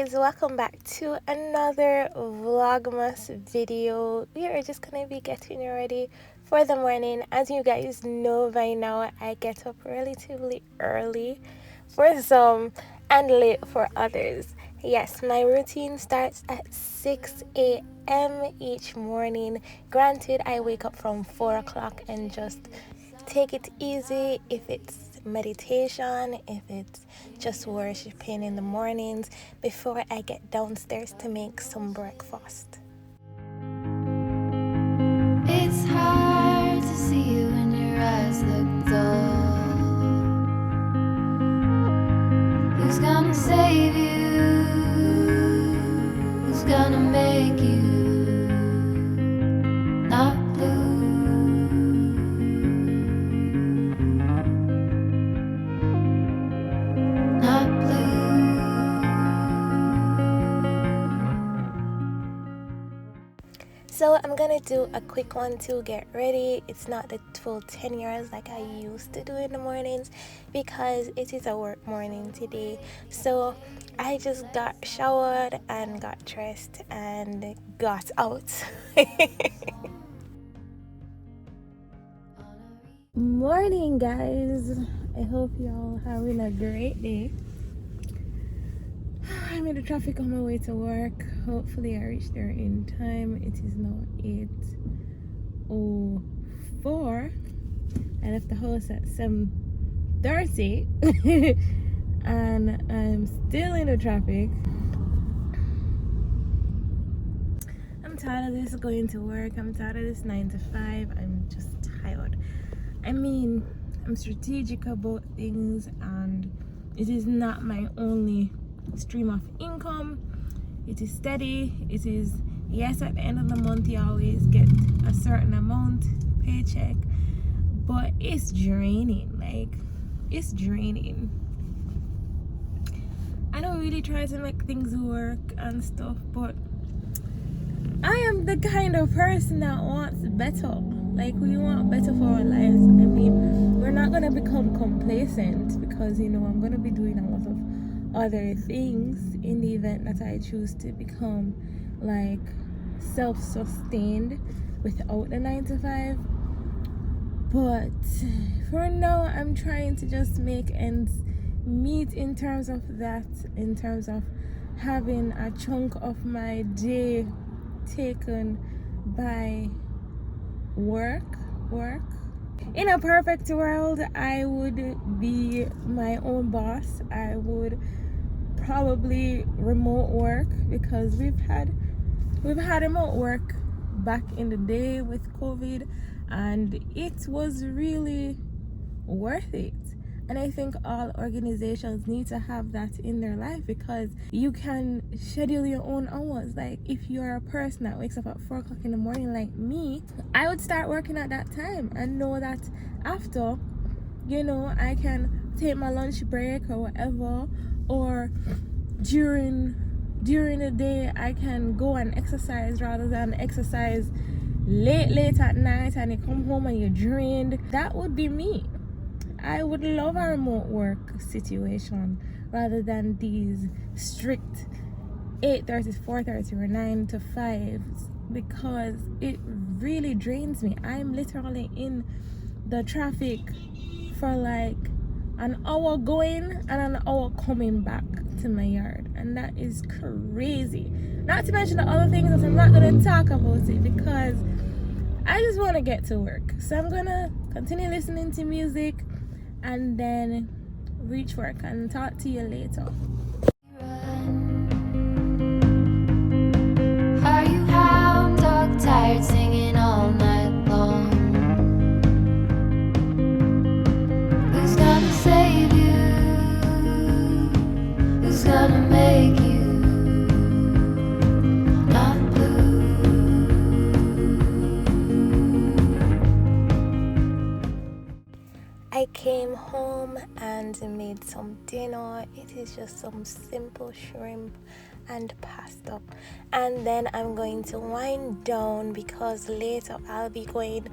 guys, welcome back to another Vlogmas video. We are just gonna be getting ready for the morning. As you guys know by now, I get up relatively early for some and late for others. Yes, my routine starts at 6 a.m. each morning. Granted, I wake up from 4 o'clock and just take it easy. If it's meditation, if it's just worshiping in the mornings before I get downstairs to make some breakfast. It's hard to see you when your eyes look dull. Who's gonna save you? Who's gonna make you not blue? Not blue. So I'm gonna do a quick one to get ready. It's not the full 10 years like I used to do in the mornings because it is a work morning today. So I just got showered and got dressed and got out. Morning, guys. I hope y'all having a great day. I'm in the traffic on my way to work. Hopefully I reach there in time. It is now 8:04. I left the house at 7:30 and I'm still in the traffic. I'm tired of this going to work. I'm tired of this 9 to 5. I'm just tired. I mean, I'm strategic about things and it is not my only stream of income. It is steady. It is, yes, at the end of the month you always get a certain amount paycheck, but it's draining. Like, it's draining. I don't really try to make things work and stuff, but I am the kind of person that wants better. Like, we want better for our lives. I mean, we're not gonna become complacent because, you know, I'm gonna be doing a lot of other things in the event that I choose to become like self-sustained without the 9 to 5. But for now, I'm trying to just make ends meet in terms of that, in terms of having a chunk of my day taken by work. In a perfect world, I would be my own boss. I would probably remote work because we've had remote work back in the day with COVID and it was really worth it. And I think all organizations need to have that in their life because you can schedule your own hours. Like, if you're a person that wakes up at 4 o'clock in the morning like me, I would start working at that time and know that after, you know, I can take my lunch break or whatever, or during the day I can go and exercise rather than exercise late at night and you come home and you're drained. That would be me. I would love a remote work situation rather than these strict 8:30, 4:30 or 9 to 5s because it really drains me. I'm literally in the traffic for like an hour going and an hour coming back to my yard, and that is crazy. Not to mention the other things that I'm not going to talk about it because I just want to get to work. So I'm going to continue listening to music and then reach work and talk to you later. Are you hound dog tired singing all night long? Who's gonna save you? Who's gonna make you not blue? I came home and made some dinner. It is just some simple shrimp and pasta, and then I'm going to wind down because later I'll be going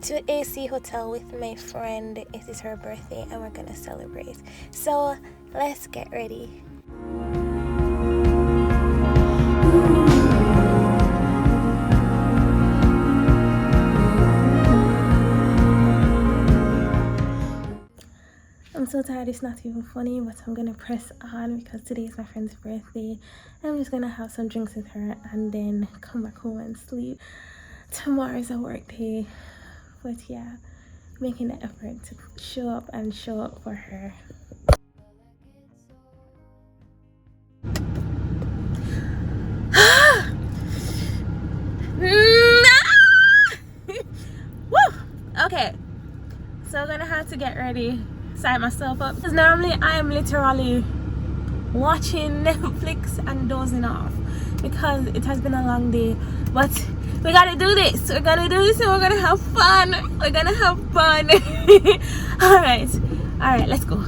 to AC Hotel with my friend. It is her birthday and we're gonna celebrate. So let's get ready. so tired it's not even funny, but I'm gonna press on because today is my friend's birthday. I'm just gonna have some drinks with her and then come back home and sleep. Tomorrow is a work day, but yeah, making the effort to show up for her. Woo! Okay, so I'm gonna have to get ready, sign myself up, because normally I am literally watching Netflix and dozing off because it has been a long day, but we gotta do this. We're gonna do this and we're gonna have fun. We're gonna have fun. all right, let's go.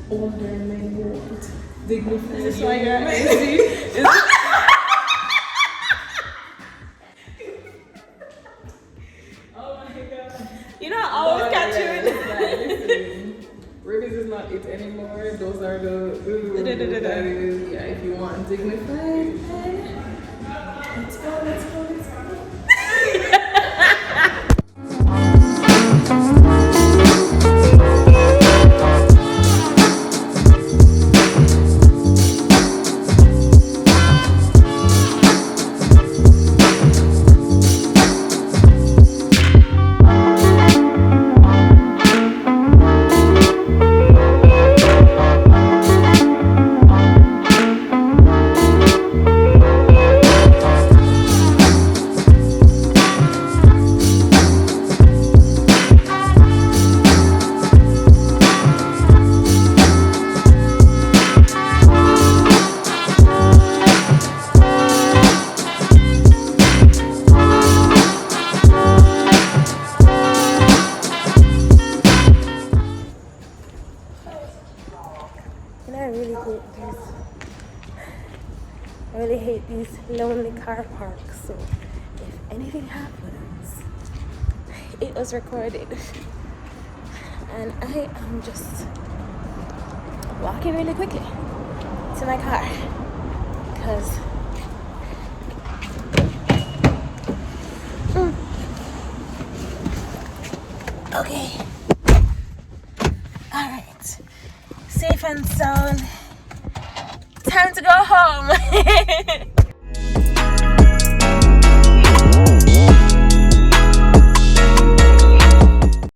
Older men want dignified. Is this why you're lazy? Oh my god. You know, I always catch you in Ribbons is not it anymore. Those are that is, yeah, if you want dignified. Let's go. I really hate these lonely car parks, so if anything happens, it was recorded. And I am just walking really quickly to my car because okay, all right, safe and sound. Time to go home.